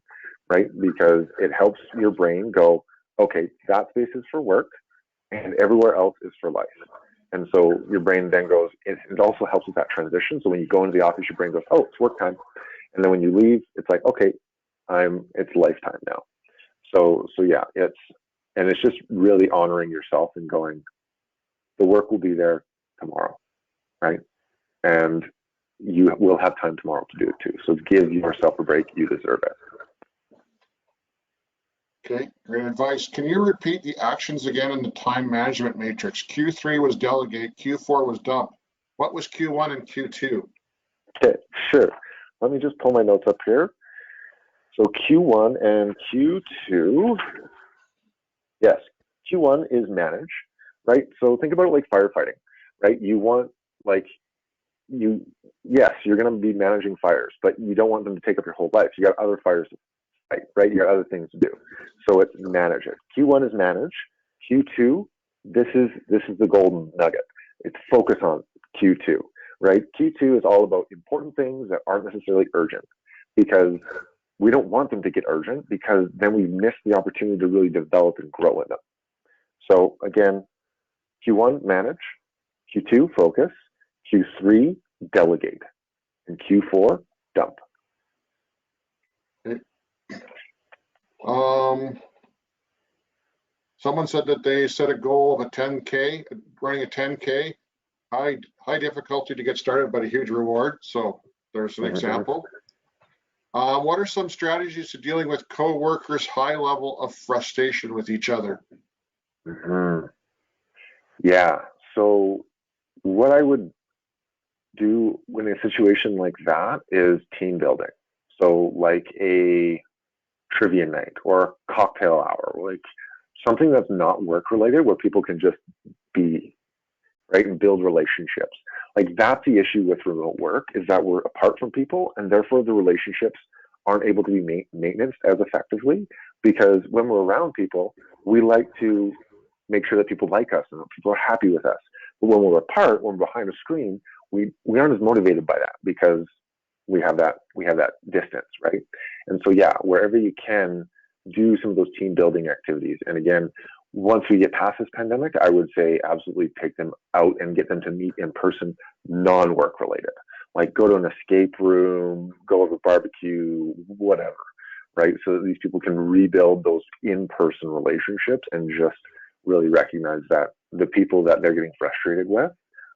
S1: right? Because it helps your brain go, okay, that space is for work, and everywhere else is for life. And so your brain then goes, it also helps with that transition. So when you go into the office, your brain goes, oh, it's work time. And then when you leave, it's like, okay, it's lifetime now. So yeah, it's just really honoring yourself and going, the work will be there tomorrow, right? And you will have time tomorrow to do it too. So give yourself a break. You deserve it.
S2: Okay, great advice. Can you repeat the actions again in the time management matrix? Q3 was delegate, Q4 was dump. What was Q1 and Q2?
S1: Okay, sure. Let me just pull my notes up here. So Q1 and Q2, yes, Q1 is manage, right? So think about it like firefighting, right? You want yes, you're going to be managing fires, but you don't want them to take up your whole life. You got other fires to fight, right? You got other things to do. So it's manage it. Q1 is manage. Q2, this is the golden nugget. It's focus on Q2, right? Q2 is all about important things that aren't necessarily urgent because we don't want them to get urgent because then we miss the opportunity to really develop and grow in them. So again, Q1, manage. Q2, focus. Q3, delegate. And Q4, dump.
S2: Okay. Someone said that they set a goal of a 10K, running a 10K, high difficulty to get started, but a huge reward. So there's an example. What are some strategies to dealing with co-workers' high level of frustration with each other?
S1: Yeah. So what I would do in a situation like that is team building. So like a trivia night or a cocktail hour, like something that's not work related where people can just be, right, and build relationships. Like that's the issue with remote work is that we're apart from people and therefore the relationships aren't able to be maintenance as effectively because when we're around people, we like to make sure that people like us and that people are happy with us. But when we're apart, when we're behind a screen, we aren't as motivated by that because we have that distance, right? And so yeah, wherever you can, do some of those team building activities. And again, once we get past this pandemic, I would say absolutely take them out and get them to meet in person, non-work related. like go to an escape room, go have a barbecue, whatever, right? So that these people can rebuild those in-person relationships and just really recognize that the people that they're getting frustrated with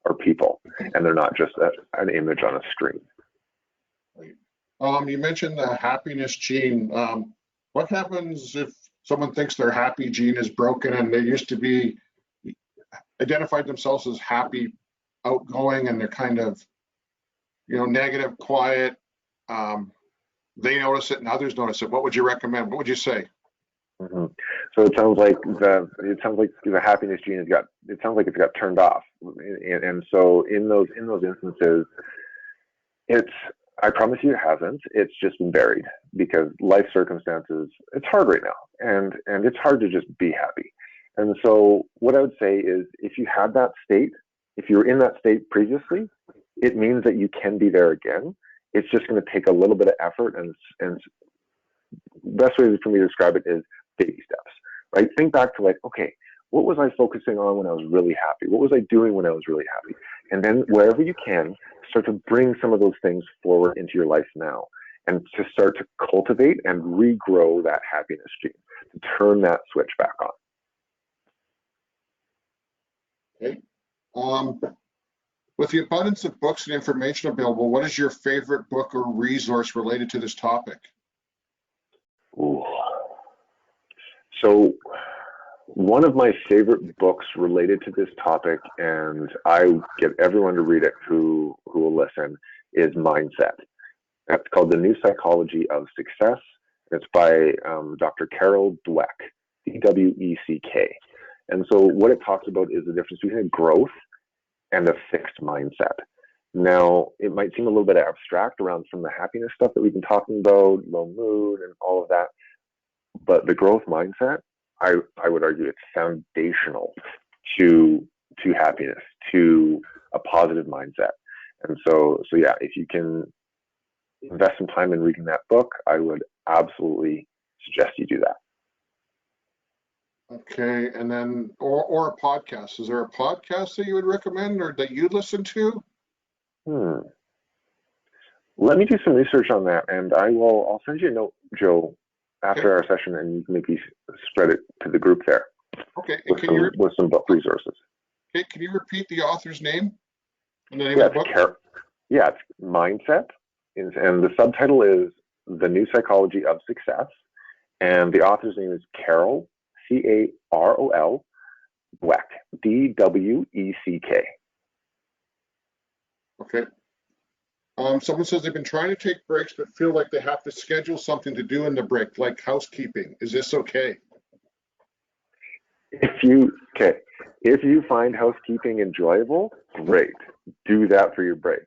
S1: are people, and they're not just an image on a screen.
S2: You mentioned the happiness gene. What happens if someone thinks their happy gene is broken and they used to be identified themselves as happy, outgoing, and they're kind of, negative, quiet. They notice it and others notice it. What would you recommend? What would you say?
S1: Mm-hmm. So it sounds like the happiness gene it sounds like it's got turned off, and so in those instances, I promise you it hasn't. It's just been buried because life circumstances. It's hard right now, and it's hard to just be happy. And so what I would say is, if you had that state, if you were in that state previously, it means that you can be there again. It's just going to take a little bit of effort, and best way for me to describe it is baby steps, right? Think back to okay, what was I focusing on when I was really happy? What was I doing when I was really happy? And then wherever you can, start to bring some of those things forward into your life now, and to start to cultivate and regrow that happiness gene, to turn that switch back on.
S2: Okay. With the abundance of books and information available, what is your favorite book or resource related to this topic?
S1: Ooh. So one of my favorite books related to this topic, and I get everyone to read it who will listen, is Mindset. That's called The New Psychology of Success. It's by Dr. Carol Dweck, D-W-E-C-K. And so what it talks about is the difference between a growth and a fixed mindset. Now, it might seem a little bit abstract around some of the happiness stuff that we've been talking about, low mood and all of that, but the growth mindset, I would argue it's foundational to happiness, to a positive mindset. And so yeah, if you can invest some time in reading that book, I would absolutely suggest you do that.
S2: Okay, and then, or a podcast. Is there a podcast that you would recommend or that you listen to?
S1: Let me do some research on that, and I'll send you a note, Joe, after our session, and you can maybe spread it to the group there.
S2: Okay,
S1: with some book resources.
S2: Okay, can you repeat the author's name and the name of the book?
S1: It's Mindset, and the subtitle is The New Psychology of Success, and the author's name is Carol, C-A-R-O-L, Dweck, D-W-E-C-K.
S2: Okay. Someone says they've been trying to take breaks but feel like they have to schedule something to do in the break, like housekeeping. Is this okay?
S1: If you find housekeeping enjoyable, great. Do that for your break.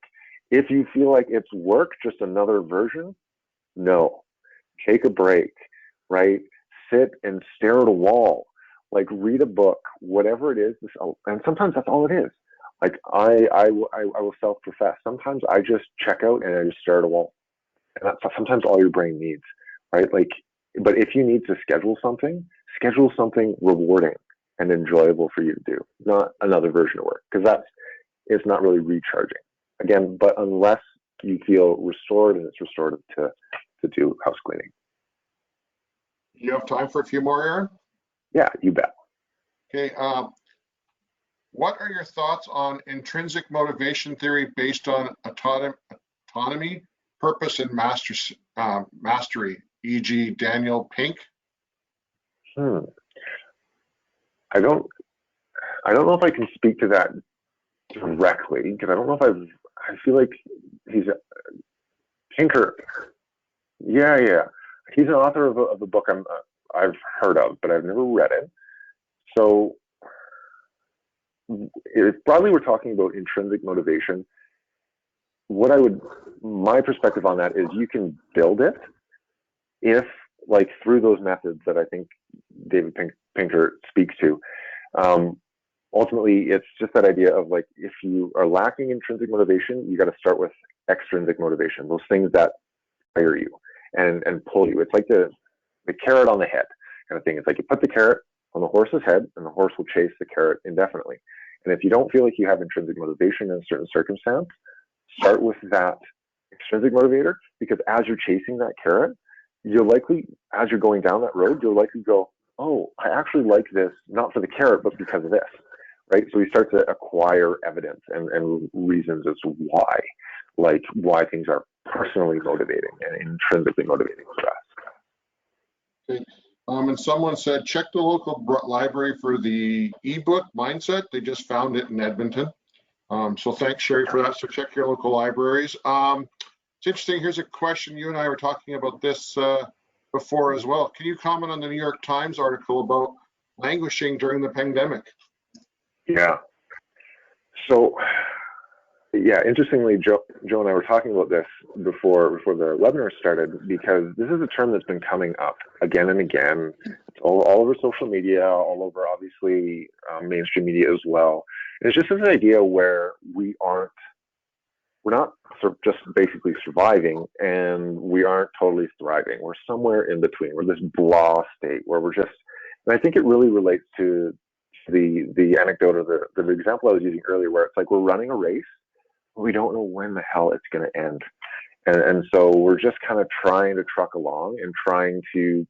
S1: If you feel like it's work, just another version, no. Take a break, right? Sit and stare at a wall, like read a book, whatever it is. And sometimes that's all it is. Like I will self-profess. Sometimes I just check out and I just stare at a wall. And that's sometimes all your brain needs, right? But if you need to schedule something rewarding and enjoyable for you to do, not another version of work, because it's not really recharging. Again, but unless you feel restored and it's restorative to do house cleaning.
S2: You have time for a few more, Aaron?
S1: Yeah, you bet.
S2: Okay. What are your thoughts on intrinsic motivation theory based on autonomy, purpose, and mastery, e.g. Daniel Pink?
S1: I don't know if I can speak to that directly, because I don't know if I feel like he's Pinker. Yeah. He's an author of a book I've heard of, but I've never read it. So if broadly we're talking about intrinsic motivation, my perspective on that is you can build it if, like, through those methods that I think David Pinker speaks to. Ultimately, it's just that idea of, like, if you are lacking intrinsic motivation, you got to start with extrinsic motivation, those things that fire you and pull you. It's like the carrot on the head kind of thing. It's like you put the carrot on the horse's head and the horse will chase the carrot indefinitely. And if you don't feel like you have intrinsic motivation in a certain circumstance, start with that extrinsic motivator, because as you're chasing that carrot, you'll likely, as you're going down that road, you'll likely go, oh, I actually like this, not for the carrot, but because of this, right? So we start to acquire evidence and reasons as to why, like why things are personally motivating and intrinsically motivating for us.
S2: Okay. And someone said, check the local library for the ebook Mindset. They just found it in Edmonton. So thanks, Sherry, for that. So check your local libraries. It's interesting. Here's a question. You and I were talking about this before as well. Can you comment on the New York Times article about languishing during the pandemic?
S1: Yeah. So, yeah, interestingly, Joe and I were talking about this before the webinar started, because this is a term that's been coming up again and again. It's all over social media, all over, obviously, mainstream media as well. And it's just this idea where we're not sort of just basically surviving, and we aren't totally thriving. We're somewhere in between. We're this blah state where we're just, and I think it really relates to the anecdote or the example I was using earlier, where it's like we're running a race, but we don't know when the hell it's going to end. And so we're just kind of trying to truck along and trying to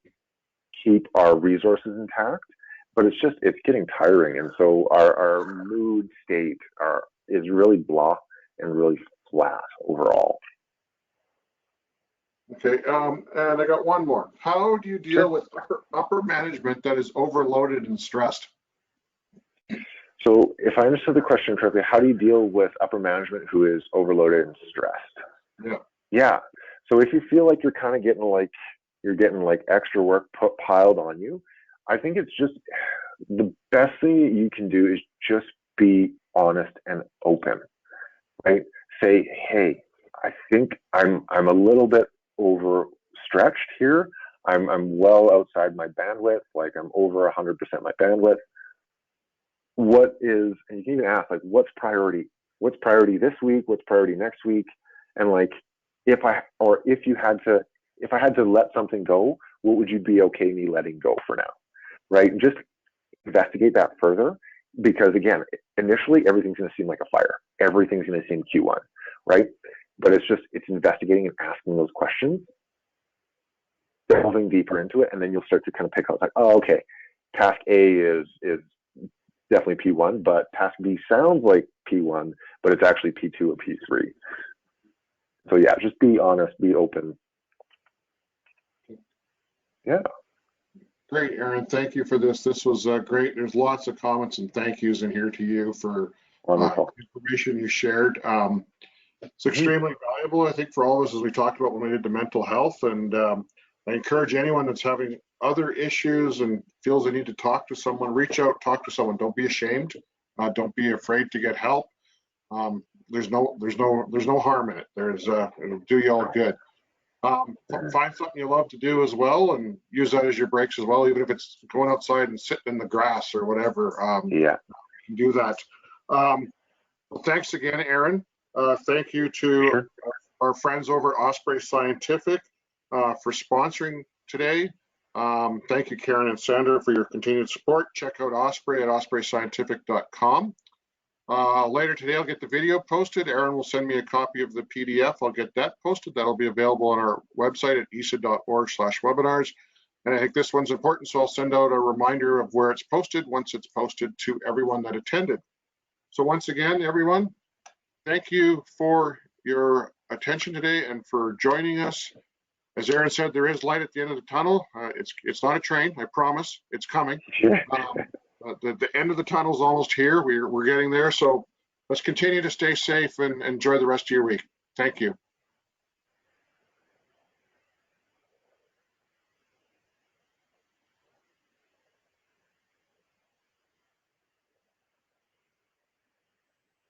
S1: keep our resources intact, but it's getting tiring. And so our mood state is really blah and really flat overall.
S2: Okay, and I got one more. How do you deal with upper management that is overloaded and stressed?
S1: So if I understood the question correctly, how do you deal with upper management who is overloaded and stressed? Yeah. So if you feel like you're kind of getting like extra work piled on you, I think it's just the best thing that you can do is just be honest and open, right? Say, hey, I think I'm a little bit overstretched here. I'm well outside my bandwidth, like I'm over 100% my bandwidth. And you can even ask, like, what's priority this week? What's priority next week? And like, if I had to let something go, what would you be okay me letting go for now? Right? And just investigate that further, because again, initially everything's going to seem like a fire. Everything's going to seem Q1, right? But it's investigating and asking those questions, delving deeper into it, and then you'll start to kind of pick out like, oh, okay, task A is definitely P1, but task B sounds like P1, but it's actually P2 or P3. So yeah, just be honest, be open. Yeah.
S2: Great, Aaron. Thank you for this. This was great. There's lots of comments and thank yous in here to you for information you shared. It's extremely valuable, I think, for all of us, as we talked about when we did the mental health. And I encourage anyone that's having other issues and feels they need to talk to someone, reach out, talk to someone. Don't be ashamed. Don't be afraid to get help. There's no harm in it. It'll do you all good. Find something you love to do as well, and use that as your breaks as well, even if it's going outside and sitting in the grass or whatever. You can do that. Well, thanks again, Aaron. Thank you to our friends over at Osprey Scientific for sponsoring today. Thank you, Karen and Sandra, for your continued support. Check out Osprey at ospreyscientific.com. Later today, I'll get the video posted. Aaron will send me a copy of the PDF. I'll get that posted. That'll be available on our website at isa.org/webinars. And I think this one's important, so I'll send out a reminder of where it's posted once it's posted to everyone that attended. So once again, everyone, thank you for your attention today and for joining us. As Aaron said, there is light at the end of the tunnel. It's not a train, I promise. It's coming. The end of the tunnel is almost here. We're getting there. So let's continue to stay safe and enjoy the rest of your week. Thank you.